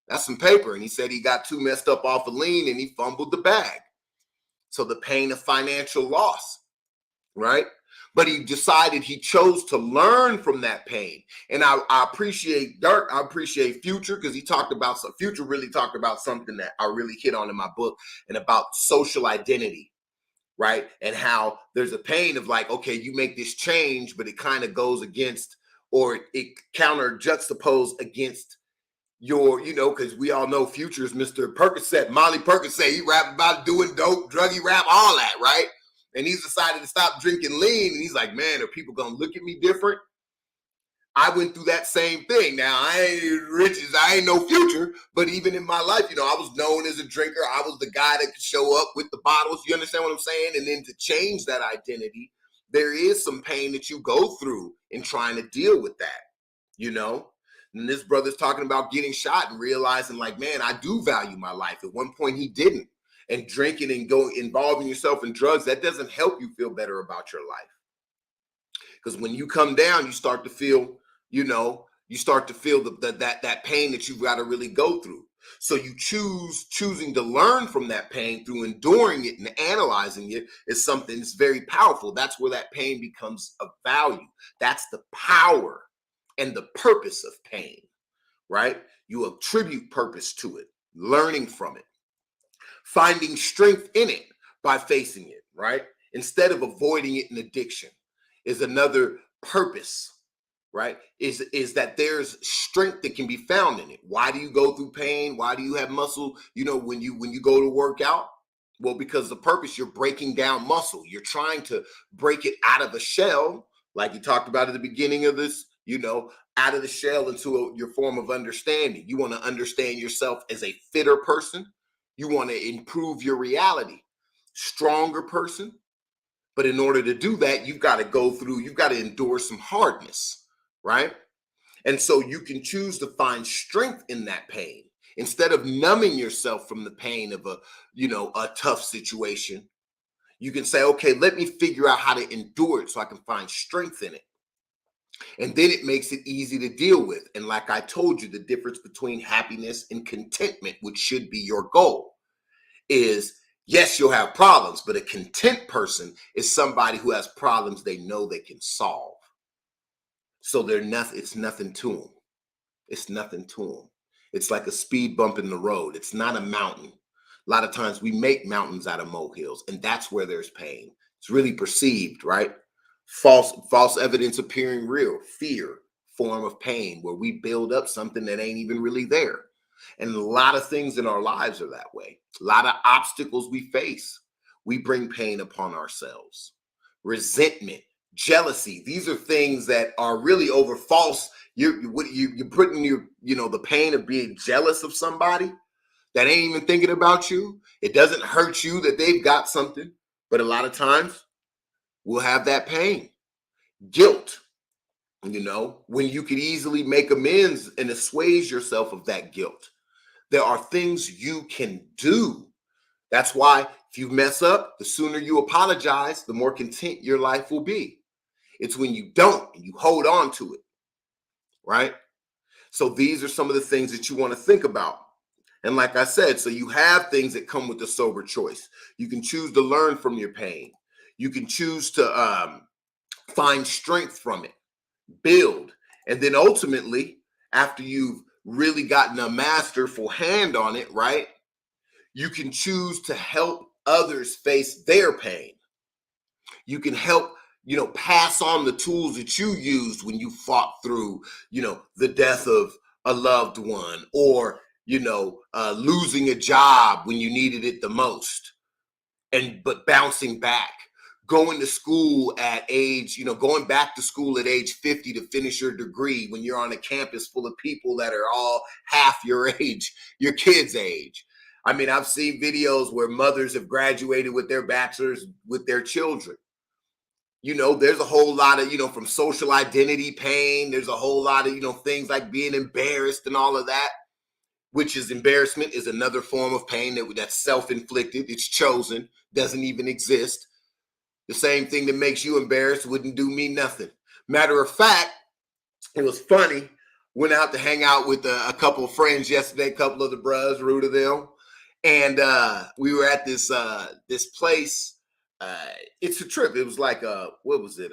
That's some paper. And he said he got too messed up off of lean and he fumbled the bag. So the pain of financial loss, right? but he decided he chose to learn from that pain. And I appreciate Dirk. I appreciate Future, because Future really talked about something that I really hit on in my book, and about social identity, right? And how there's a pain of like, okay, you make this change, but it kind of goes against, or it counter juxtaposed against your, because we all know Future's Mr. Percocet, Molly Percocet. He rap about doing dope, druggy rap, all that, right? And he's decided to stop drinking lean. And he's like, man, are people going to look at me different? I went through that same thing. Now, I ain't rich as I ain't no Future, but even in my life, I was known as a drinker. I was the guy that could show up with the bottles. You understand what I'm saying? And then to change that identity, there is some pain that you go through in trying to deal with that, And this brother's talking about getting shot and realizing, like, man, I do value my life. At one point, he didn't. And drinking and involving yourself in drugs, that doesn't help you feel better about your life. Because when you come down, you start to feel, that pain that you've got to really go through. So you choosing to learn from that pain through enduring it and analyzing it is something that's very powerful. That's where that pain becomes of value. That's the power and the purpose of pain, right? You attribute purpose to it, learning from it, finding strength in it by facing it, right? Instead of avoiding it in addiction is another purpose, right? Is that there's strength that can be found in it. Why do you go through pain? Why do you have muscle? When you go to work out, well, because the purpose, you're breaking down muscle. You're trying to break it out of the shell, like you talked about at the beginning of this, out of the shell into your form of understanding. You want to understand yourself as a fitter person. You want to improve your reality, stronger person. But in order to do that, you've got to endure some hardness, right? And so you can choose to find strength in that pain instead of numbing yourself from the pain of a tough situation. You can say, okay, let me figure out how to endure it so I can find strength in it. And then it makes it easy to deal with. And like I told you, the difference between happiness and contentment, which should be your goal, is yes, you'll have problems, but a content person is somebody who has problems they know they can solve. So it's nothing to them. It's nothing to them. It's like a speed bump in the road. It's not a mountain. A lot of times we make mountains out of molehills, and that's where there's pain. It's really perceived, right? False evidence appearing real, fear, form of pain, where we build up something that ain't even really there. And a lot of things in our lives are that way. A lot of obstacles we face, we bring pain upon ourselves. Resentment, jealousy, these are things that are really over false. You're putting the pain of being jealous of somebody that ain't even thinking about you. It doesn't hurt you that they've got something, but a lot of times we'll have that pain. Guilt, when you could easily make amends and assuage yourself of that guilt. There are things you can do. That's why if you mess up, the sooner you apologize, the more content your life will be. It's when you don't and you hold on to it, right? So these are some of the things that you want to think about. And like I said, so you have things that come with the sober choice. You can choose to learn from your pain. You can choose to find strength from it, build. And then ultimately, after you've really gotten a masterful hand on it, right? You can choose to help others face their pain. You can help, pass on the tools that you used when you fought through, the death of a loved one, or, losing a job when you needed it the most, but bouncing back. Going to school at age, going back to school at age 50 to finish your degree when you're on a campus full of people that are all half your age, your kids' age. I mean, I've seen videos where mothers have graduated with their bachelors with their children. There's a whole lot of, from social identity pain. There's a whole lot of, things like being embarrassed and all of that, which is embarrassment is another form of pain that's self-inflicted. It's chosen, doesn't even exist. The same thing that makes you embarrassed wouldn't do me nothing. Matter of fact, it was funny. Went out to hang out with a couple of friends yesterday, a couple of the bros, rude of them. And we were at this place it's a trip. It was like what was it?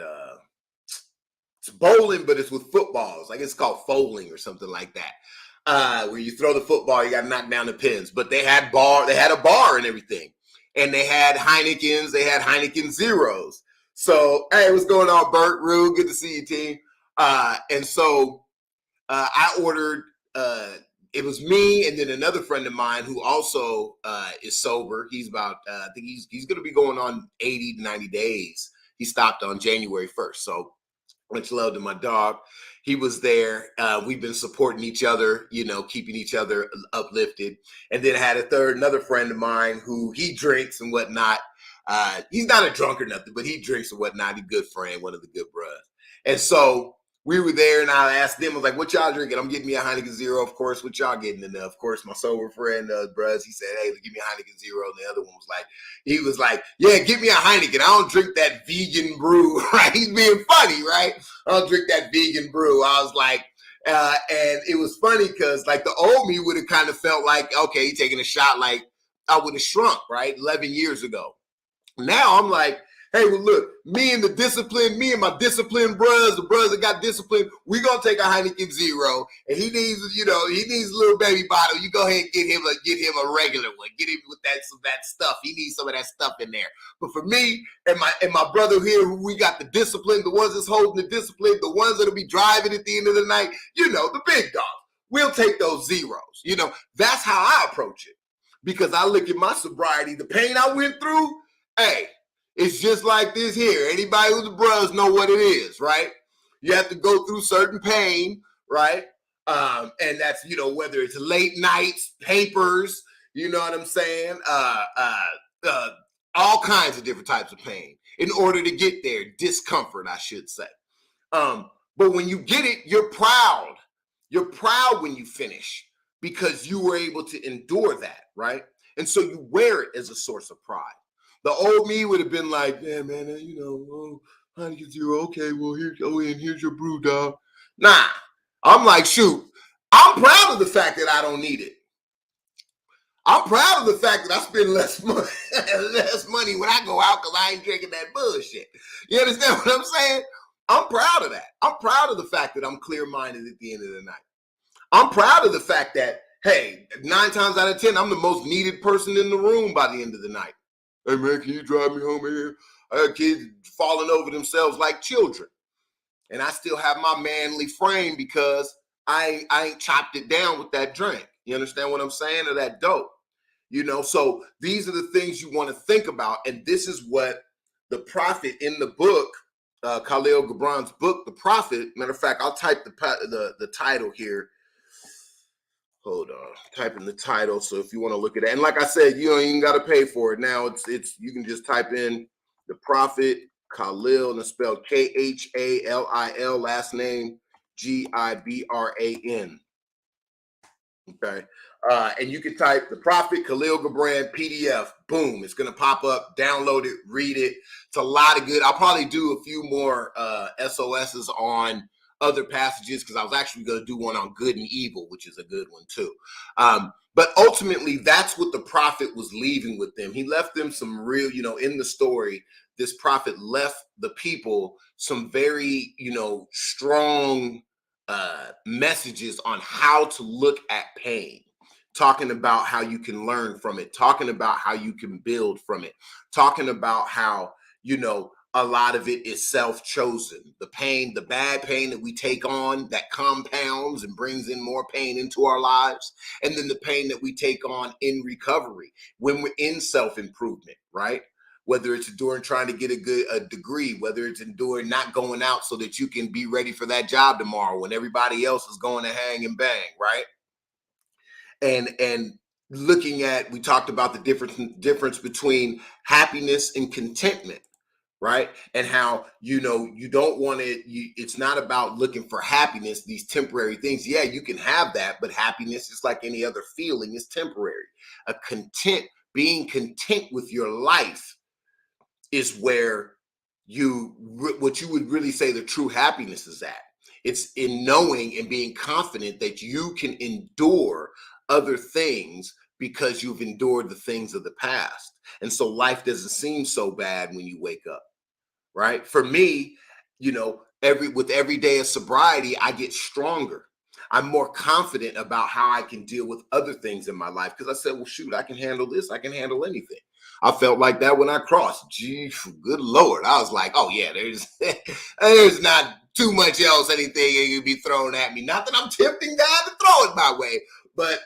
It's bowling, but it's with footballs. Like it's called foaling or something like that. Where you throw the football, you got to knock down the pins. But they had a bar and everything, and they had Heinekens. They had Heineken Zeros. So hey, what's going on, Bert? Rue, good to see you, team. And so I ordered. It was me and then another friend of mine who also is sober. He's about, I think he's going to be going on 80 to 90 days. He stopped on January 1st. So much love to my dog. He was there. We've been supporting each other, keeping each other uplifted. And then I had another friend of mine who he drinks and whatnot. He's not a drunk or nothing, but he drinks and whatnot. He's a good friend, one of the good bros. And so we were there, and I asked them, I was like, what y'all drinking? I'm getting me a Heineken Zero, of course. What y'all getting? And of course, my sober friend, Bruz, he said, hey, give me a Heineken Zero. And the other one was like, yeah, give me a Heineken. I don't drink that vegan brew, right? He's being funny, right? I don't drink that vegan brew. I was like, and it was funny because like the old me would have kind of felt like, okay, he taking a shot like I would have shrunk, right? 11 years ago. Now I'm like, hey, well, look, me and my disciplined brothers, the brothers that got disciplined, we gonna take a Heineken Zero, and he needs a little baby bottle. You go ahead and get him a regular one. Get him with that stuff. He needs some of that stuff in there. But for me and my brother here, who we got the discipline, the ones that's holding the discipline, the ones that'll be driving at the end of the night, the big dogs. We'll take those zeros. That's how I approach it. Because I look at my sobriety, the pain I went through, hey, it's just like this here. Anybody who's the brothers know what it is, right? You have to go through certain pain, right? And that's, whether it's late nights, papers, you know what I'm saying? All kinds of different types of pain in order to get there. Discomfort, I should say. But when you get it, you're proud. You're proud when you finish because you were able to endure that, right? And so you wear it as a source of pride. The old me would have been like, yeah, man, Heineken Zero. Okay, well, here's your brew, dog. Nah, I'm like, shoot, I'm proud of the fact that I don't need it. I'm proud of the fact that I spend less money when I go out because I ain't drinking that bullshit. You understand what I'm saying? I'm proud of that. I'm proud of the fact that I'm clear-minded at the end of the night. I'm proud of the fact that, hey, 9 times out of 10, I'm the most needed person in the room by the end of the night. Hey, man, can you drive me home here? I got kids falling over themselves like children. And I still have my manly frame because I ain't chopped it down with that drink. You understand what I'm saying? Or that dope. So these are the things you want to think about. And this is what the prophet in the book, Khalil Gibran's book, The Prophet. Matter of fact, I'll type the title here. Hold on, typing the title. So if you want to look at it, and like I said, you don't even got to pay for it now. It's you can just type in The Prophet Khalil, and it's spelled Khalil, last name Gibran. Okay, and you can type The Prophet Khalil Gibran PDF. Boom, it's gonna pop up. Download it, read it. It's a lot of good. I'll probably do a few more SOSs on other passages because I was actually going to do one on good and evil, which is a good one too. But ultimately, that's what the prophet was leaving with them. He left them some real, in the story, this prophet left the people some very, strong messages on how to look at pain, talking about how you can learn from it, talking about how you can build from it, talking about how, a lot of it is self-chosen. The pain, the bad pain that we take on that compounds and brings in more pain into our lives. And then the pain that we take on in recovery when we're in self-improvement, right? Whether it's enduring trying to get a degree, whether it's enduring not going out so that you can be ready for that job tomorrow when everybody else is going to hang and bang, right? And looking at, we talked about the difference between happiness and contentment. Right. And how, you don't want it. It's not about looking for happiness, these temporary things. Yeah, you can have that. But happiness is like any other feeling, is temporary. Being content with your life is where what you would really say the true happiness is at. It's in knowing and being confident that you can endure other things because you've endured the things of the past. And so life doesn't seem so bad when you wake up, right? For me, with every day of sobriety, I get stronger. I'm more confident about how I can deal with other things in my life because I said, well, shoot, I can handle this. I can handle anything. I felt like that when I crossed. Gee, good Lord. I was like, oh, yeah, there's not too much else, anything that can be thrown at me. Not that I'm tempting God to throw it my way, but,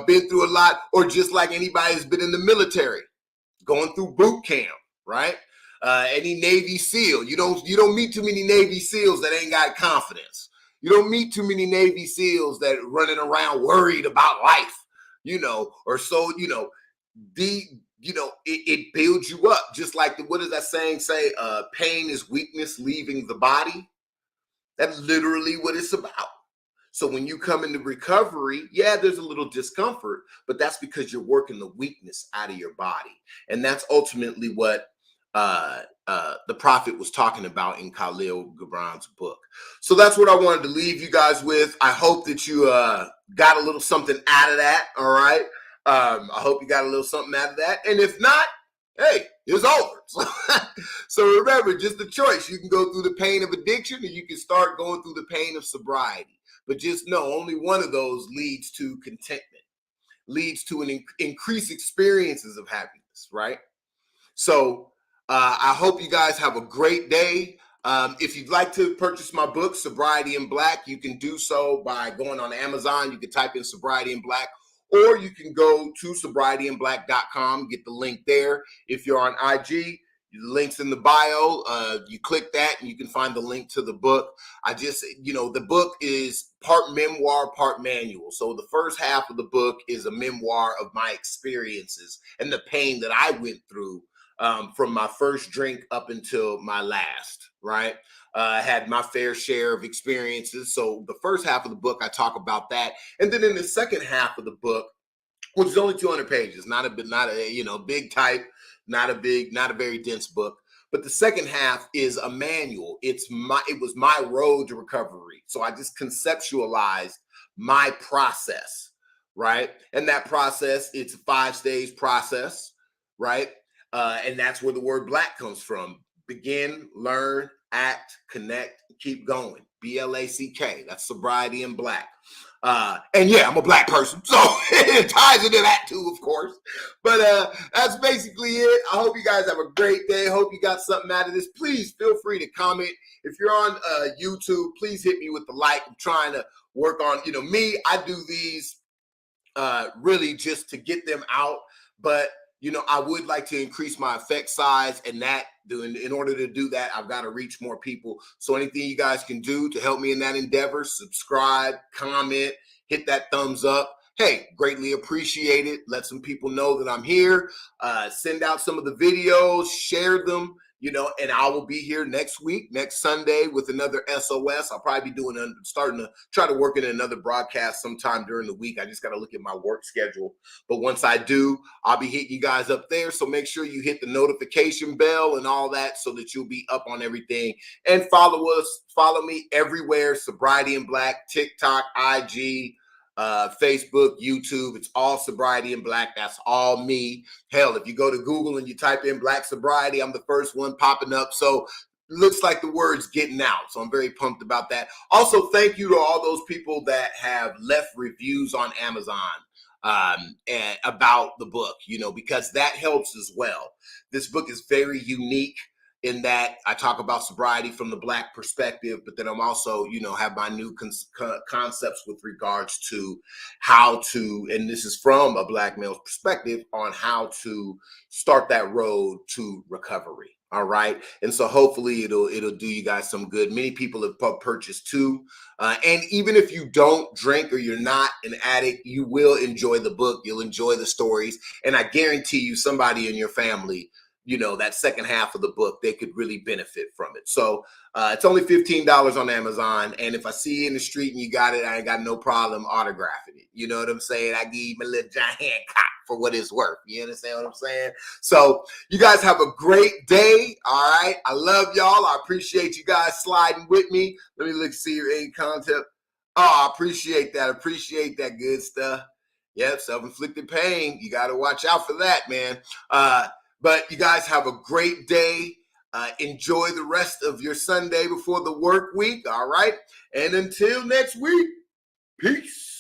been through a lot, or just like anybody who's been in the military, going through boot camp, right? Any Navy SEAL. You don't meet too many Navy SEALs that ain't got confidence. You don't meet too many Navy SEALs that running around worried about life, or so, it builds you up. Just like what does that saying say? Pain is weakness leaving the body. That's literally what it's about. So when you come into recovery, yeah, there's a little discomfort, but that's because you're working the weakness out of your body. And that's ultimately what the prophet was talking about in Khalil Gibran's book. So that's what I wanted to leave you guys with. I hope that you got a little something out of that. All right. I hope you got a little something out of that. And if not, hey, it's over. So remember, just the choice. You can go through the pain of addiction, or you can start going through the pain of sobriety. But just know only one of those leads to contentment, leads to an increased experiences of happiness, right? So I hope you guys have a great day. If you'd like to purchase my book, Sobriety in Black, you can do so by going on Amazon. You can type in Sobriety in Black, or you can go to sobrietyinblack.com, get the link there. If you're on IG, the link's in the bio. You click that and you can find the link to the book. The book is part memoir, part manual. So the first half of the book is a memoir of my experiences and the pain that I went through from my first drink up until my last, right? I had my fair share of experiences. So the first half of the book, I talk about that. And then in the second half of the book, which is only 200 pages, not a big type, not a very dense book. But the second half is a manual. It was my road to recovery. So I just conceptualized my process, right? And that process, it's a 5-stage process, right? And that's where the word black comes from. Begin, learn, act, connect, keep going. BLACK. That's sobriety in black. And yeah, I'm a black person, so it ties into that too, of course. But that's basically it. I hope you guys have a great day. Hope you got something out of this. Please feel free to comment. If you're on YouTube, please hit me with the like. I'm trying to work on, me. I do these really just to get them out, but I would like to increase my effect size, and in order to do that, I've got to reach more people. So anything you guys can do to help me in that endeavor, subscribe, comment, hit that thumbs up. Hey, greatly appreciate it. Let some people know that I'm here. Send out some of the videos, share them, and I will be here next week, next Sunday, with another SOS. I'll probably be starting to try to work in another broadcast sometime during the week. I just got to look at my work schedule. But once I do, I'll be hitting you guys up there. So make sure you hit the notification bell and all that so that you'll be up on everything. And follow me everywhere. Sobriety in Black, TikTok, IG, Facebook, YouTube. It's all Sobriety in Black. That's all me. Hell, if you go to Google and you type in Black Sobriety, I'm the first one popping up. So looks like the word's getting out. So I'm very pumped about that. Also, thank you to all those people that have left reviews on Amazon and about the book, because that helps as well. This book is very unique in that I talk about sobriety from the Black perspective, but then I'm also, have my new concepts with regards to how to, and this is from a Black male's perspective, on how to start that road to recovery. All right. And so hopefully it'll do you guys some good. Many people have purchased too. And even if you don't drink or you're not an addict, you will enjoy the book. You'll enjoy the stories. And I guarantee you somebody in your family, that second half of the book, they could really benefit from it. So it's only $15 on Amazon. And if I see you in the street and you got it, I ain't got no problem autographing it. You know what I'm saying? I give you my little giant cock for what it's worth. You understand what I'm saying? So you guys have a great day. All right. I love y'all. I appreciate you guys sliding with me. Let me see your content. Oh, I appreciate that. Appreciate that good stuff. Yep, self-inflicted pain. You got to watch out for that, man. But you guys have a great day. Enjoy the rest of your Sunday before the work week, all right? And until next week, peace.